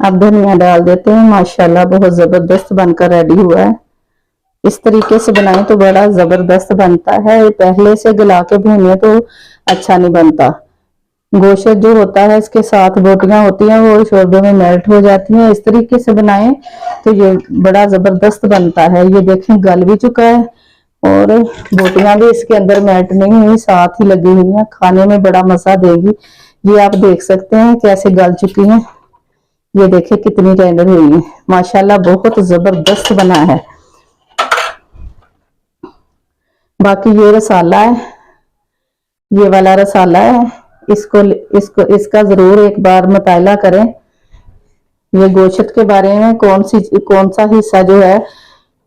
अब धनिया डाल देते हैं। माशाल्लाह बहुत जबरदस्त बनकर रेडी हुआ है। इस तरीके से बनाएं तो बड़ा जबरदस्त बनता है। पहले से गला के भूने तो अच्छा नहीं बनता। गोश्त जो होता है इसके साथ बोटियां होती हैं वो शोरबे में मेल्ट हो जाती हैं। इस तरीके से बनाएं तो ये बड़ा जबरदस्त बनता है। ये देखें गल भी चुका है और बोटियां भी इसके अंदर मेल्ट नहीं हुई, साथ ही लगी हुई हैं। खाने में बड़ा मजा देगी। ये आप देख सकते हैं कैसे गल चुकी हैं। ये देखें कितनी टेंडर हुई है। माशाल्लाह बहुत जबरदस्त बना है। बाकी ये रसाला है, ये वाला रसाला है। इसको इसको इसका जरूर एक बार मुताला करें। ये गोश्त के बारे में कौन सा हिस्सा जो है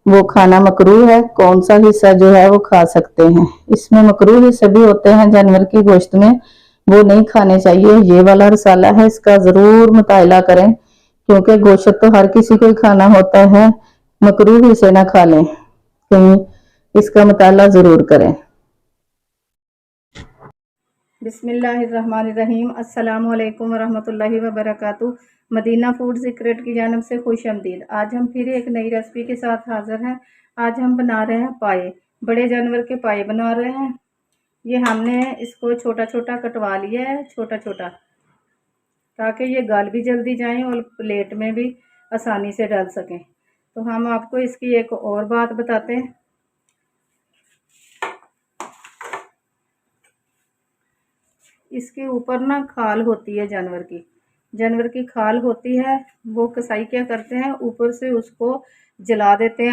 वो खाना मकरूह है, कौन सा हिस्सा जो है वो खा सकते हैं। इसमें मकरूह हिस्से भी होते हैं जानवर की गोश्त में, वो नहीं खाने चाहिए। ये वाला रसाला है, इसका जरूर मुताला करें क्योंकि गोश्त तो हर किसी को ही खाना होता है। मकरूह हिस्से ना खा लें, कहीं इसका मुताला जरूर करें। बिस्मिल्लाहिर्रहमानिर्रहीम। अस्सलामु अलैकुम वरहमतुल्लाहि वबरकातुहू। मदीना फूड सीक्रेट की जानब से खुश आमदीद। आज हम फिर एक नई रेसिपी के साथ हाजिर हैं। आज हम बना रहे हैं पाए, बड़े जानवर के पाए बना रहे हैं। ये हमने इसको छोटा छोटा कटवा लिया है, छोटा छोटा, ताकि ये गल भी जल्दी जाएं और प्लेट में भी आसानी से डाल सकें। तो हम आपको इसकी एक और बात बताते हैं। इसके ऊपर ना खाल होती है जानवर की खाल होती है। वो कसाई क्या करते हैं, ऊपर से उसको जला देते हैं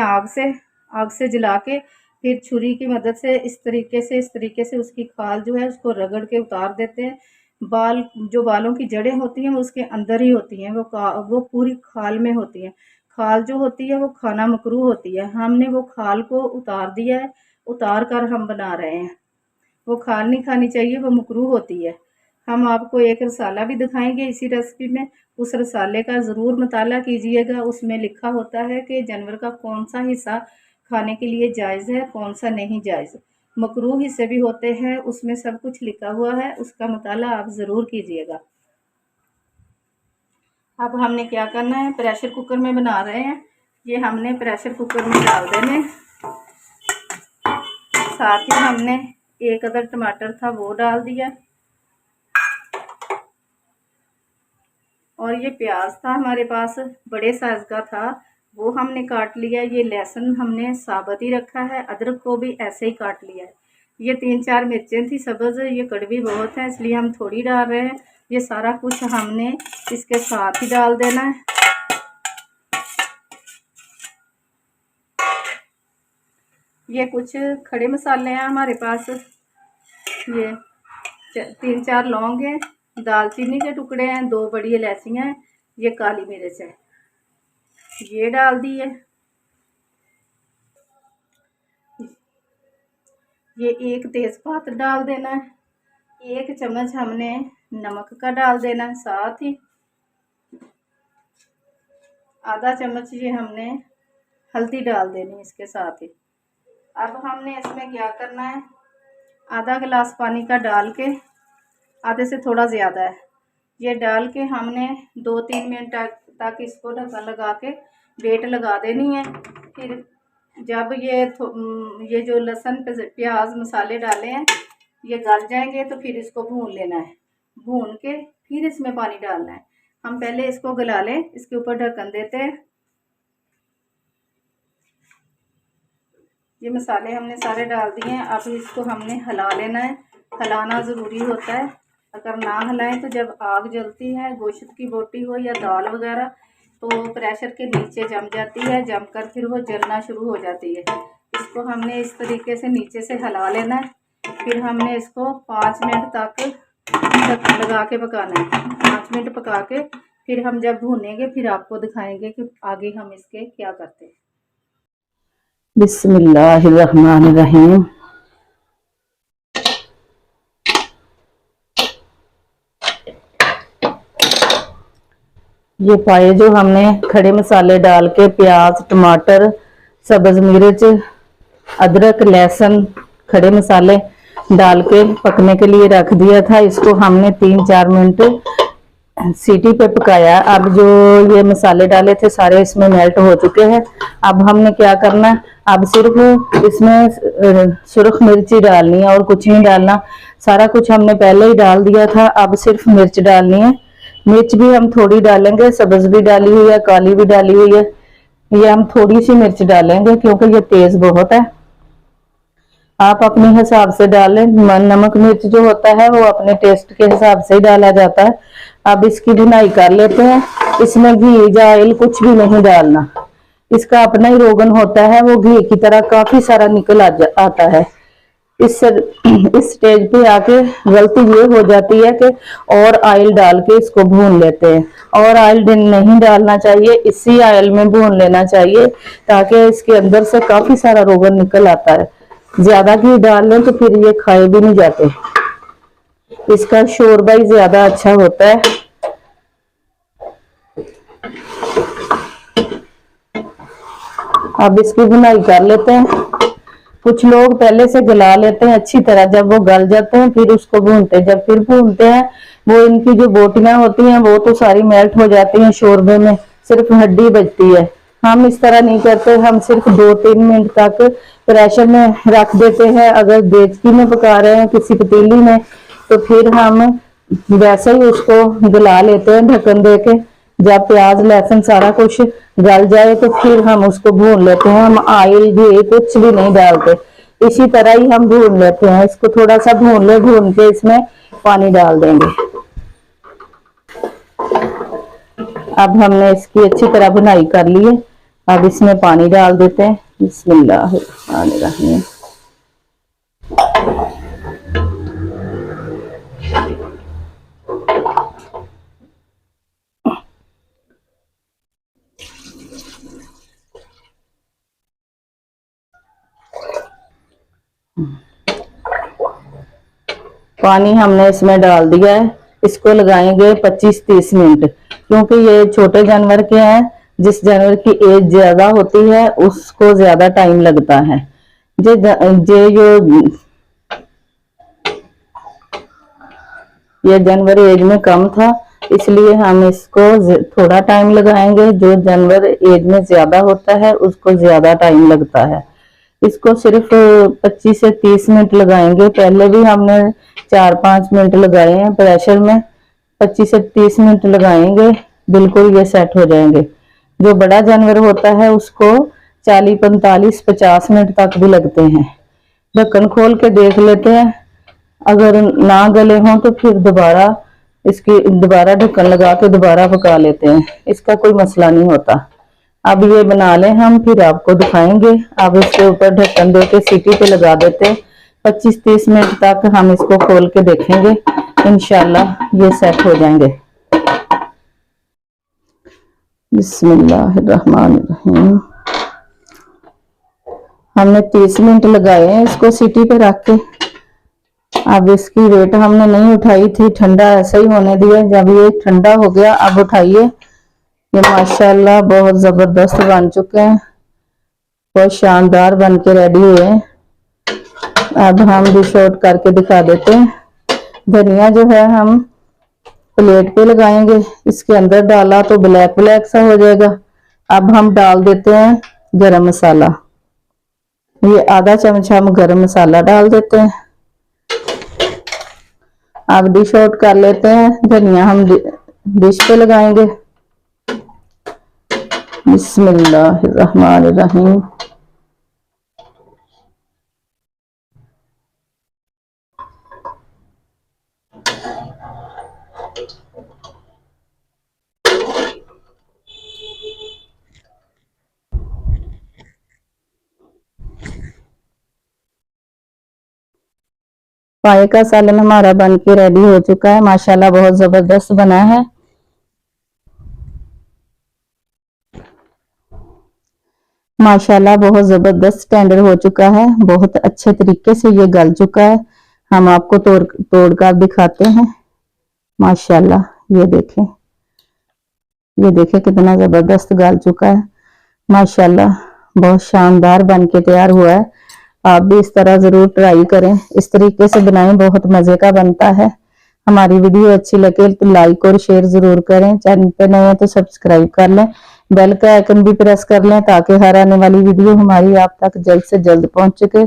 आग से जला के फिर छुरी की मदद से इस तरीके से उसकी खाल जो है उसको रगड़ के उतार देते हैं। बालों की जड़ें होती हैं वो उसके अंदर ही होती हैं, वो पूरी खाल में होती हैं। खाल जो होती है वो खाना मकरूह होती है। हमने वो खाल को उतार दिया है, उतार कर हम बना रहे हैं। वो खाल नहीं खानी चाहिए, वो मकरूह होती है। हम आपको एक रसाला भी दिखाएंगे इसी रेसिपी में। उस रसाले का ज़रूर मुताला कीजिएगा। उसमें लिखा होता है कि जानवर का कौन सा हिस्सा खाने के लिए जायज़ है, कौन सा नहीं जायज़। मकरूह हिस्से भी होते हैं, उसमें सब कुछ लिखा हुआ है। उसका मुताला आप ज़रूर कीजिएगा। अब हमने क्या करना है, प्रेशर कुकर में बना रहे हैं। ये हमने प्रेशर कुकर में डाल देने। साथ ही हमने एक अदर टमाटर था वो डाल दिया और ये प्याज था हमारे पास, बड़े साइज का था, वो हमने काट लिया। ये लहसुन हमने साबुत ही रखा है, अदरक को भी ऐसे ही काट लिया है। ये 3-4 मिर्चें थी सब्ज़, ये कड़वी बहुत है इसलिए हम थोड़ी डाल रहे हैं। ये सारा कुछ हमने इसके साथ ही डाल देना है। ये कुछ खड़े मसाले हैं हमारे पास। ये 3-4 लौंग हैं, दालचीनी के टुकड़े हैं, 2 बड़ी इलायचियाँ हैं, ये काली मिर्च है, ये डाल दी है। ये 1 तेज़पात डाल देना है। 1 चम्मच हमने नमक का डाल देना है। साथ ही आधा चम्मच ये हमने हल्दी डाल देनी है इसके साथ ही। अब हमने इसमें क्या करना है, आधा गिलास पानी का डाल के, आधे से थोड़ा ज़्यादा है, ये डाल के हमने 2-3 मिनट तक इसको ढक्कन लगा के वेट लगा देनी है। फिर जब ये जो लहसुन प्याज मसाले डाले हैं ये गल जाएंगे तो फिर इसको भून लेना है। भून के फिर इसमें पानी डालना है। हम पहले इसको गला लें, इसके ऊपर ढक्कन देते हैं। ये मसाले हमने सारे डाल दिए हैं। अब इसको हमने हिला लेना है। हिलाना ज़रूरी होता है, अगर ना हिलाएं तो जब आग जलती है, गोश्त की बोटी हो या दाल वगैरह, तो प्रेशर के नीचे जम जाती है, जमकर फिर वो जलना शुरू हो जाती है। इसको हमने इस तरीके से नीचे से हिला लेना है। फिर हमने इसको 5 मिनट तक लगा के पकाना है। 5 मिनट पका के फिर हम जब भूनेंगे फिर आपको दिखाएंगे कि आगे हम इसके क्या करते हैं। बिस्मिल्लाहिर्रहमानिर्रहीम। ये पाए जो हमने खड़े मसाले डाल के प्याज, टमाटर, सब्ज मिर्च, अदरक, लहसुन, खड़े मसाले डाल के पकने के लिए रख दिया था। इसको हमने 3-4 मिनट सीटी पे पकाया। अब जो ये मसाले डाले थे सारे इसमें मेल्ट हो चुके हैं। अब हमने क्या करना है, अब सिर्फ इसमें सुर्ख मिर्ची डालनी है और कुछ नहीं डालना। सारा कुछ हमने पहले ही डाल दिया था, अब सिर्फ मिर्च डालनी है। मिर्च भी हम थोड़ी डालेंगे, सब्ज भी डाली हुई है, काली भी डाली हुई है। ये हम थोड़ी सी मिर्च डालेंगे क्योंकि ये तेज बहुत है। आप अपने हिसाब से डालें। नमक मिर्च जो होता है वो अपने टेस्ट के हिसाब से ही डाला जाता है। अब इसकी भुनाई कर लेते हैं। इसमें घी या ऑयल कुछ भी नहीं डालना, इसका अपना ही रोगन होता है, वो घी की तरह काफी सारा निकल आता है। इस स्टेज पे आके गलती ये हो जाती है कि और ऑयल डाल के इसको भून लेते हैं। और ऑयल नहीं डालना चाहिए, इसी ऑयल में भून लेना चाहिए ताकि इसके अंदर से काफी सारा रोगन निकल आता है। ज्यादा घी डाल लें तो फिर ये खाए भी नहीं जाते। इसका शोरबा ही ज्यादा अच्छा होता है। अब इसकी भुनाई कर लेते हैं। कुछ लोग पहले से गला लेते हैं अच्छी तरह, जब वो गल जाते हैं फिर उसको भूनते हैं। जब फिर भूनते हैं वो इनकी जो बोटियां होती हैं वो तो सारी मेल्ट हो जाती हैं शोरबे में, सिर्फ हड्डी बचती है। हम इस तरह नहीं करते, हम सिर्फ 2-3 मिनट तक प्रेशर में रख देते हैं। अगर देचकी में पका रहे हैं किसी पतीली में तो फिर हम वैसे ही उसको गला लेते हैं ढक्कन दे के। जब प्याज लहसुन सारा कुछ गल जाए तो फिर हम उसको भून लेते हैं। हम ऑयल घी कुछ भी नहीं डालते, इसी तरह ही हम भून लेते हैं। इसको थोड़ा सा भून के इसमें पानी डाल देंगे। अब हमने इसकी अच्छी तरह भुनाई कर ली है। अब इसमें पानी डाल देते हैं। बिस्मिल्लाहिर्रहमानिर्रहीम। पानी हमने इसमें डाल दिया है। इसको लगाएंगे 25-30 मिनट, क्योंकि ये छोटे जानवर के हैं। जिस जानवर की एज ज्यादा होती है उसको ज्यादा टाइम लगता है। ये जानवर एज में कम था, इसलिए हम इसको थोड़ा टाइम लगाएंगे। जो जानवर एज में ज्यादा होता है उसको ज्यादा टाइम लगता है। इसको सिर्फ 25 से 30 मिनट लगाएंगे। पहले भी हमने 4-5 मिनट लगाए हैं प्रेशर में। 25 से 30 मिनट लगाएंगे, बिल्कुल ये सेट हो जाएंगे। जो बड़ा जानवर होता है उसको 40, 45, 50 मिनट तक भी लगते हैं। ढक्कन खोल के देख लेते हैं, अगर ना गले हों तो फिर दोबारा ढक्कन लगा के दोबारा पका लेते हैं। इसका कोई मसला नहीं होता। अब ये बना लें हम, फिर आपको दिखाएंगे। अब इसके ऊपर ढक्कन दे के सीटी पे लगा देते हैं। 25-30 मिनट तक हम इसको खोल के देखेंगे, इंशाल्लाह ये सेट हो जाएंगे। बिस्मिल्लाहिर्रहमानिर्रहीम। हमने 30 मिनट लगाए हैं इसको सीटी पे रख के। अब इसकी वेट हमने नहीं उठाई थी, ठंडा ऐसे ही होने दिया। जब ये ठंडा हो गया अब उठाइए। ये माशाल्लाह बहुत जबरदस्त बन चुके हैं, बहुत शानदार बन के रेडी हुए हैं। अब हम डिश आउट करके दिखा देते हैं। धनिया जो है हम प्लेट पे लगाएंगे, इसके अंदर डाला तो ब्लैक ब्लैक सा हो जाएगा। अब हम डाल देते हैं गरम मसाला। ये आधा चम्मच हम गरम मसाला डाल देते हैं। अब डिश आउट कर लेते हैं। धनिया हम डिश पे लगाएंगे। बिस्मिल्लाहिर्रहमानिर्रहीम। पाए का सालन हमारा बन के रेडी हो चुका है। माशाल्लाह बहुत जबरदस्त बना है। माशाल्लाह बहुत जबरदस्त टेंडर हो चुका है, बहुत अच्छे तरीके से ये गल चुका है। हम आपको तोड़ कर दिखाते हैं। माशाल्लाह ये देखें, ये देखें कितना जबरदस्त गल चुका है। माशाल्लाह बहुत शानदार बन के तैयार हुआ है। आप भी इस तरह जरूर ट्राई करें, इस तरीके से बनाएं, बहुत मजे का बनता है। हमारी वीडियो अच्छी लगे तो लाइक और शेयर जरूर करें। चैनल पे नए हैं तो सब्सक्राइब कर लें, बेल का आइकन भी प्रेस कर लें ताकि हर आने वाली वीडियो हमारी आप तक जल्द से जल्द पहुंच सके।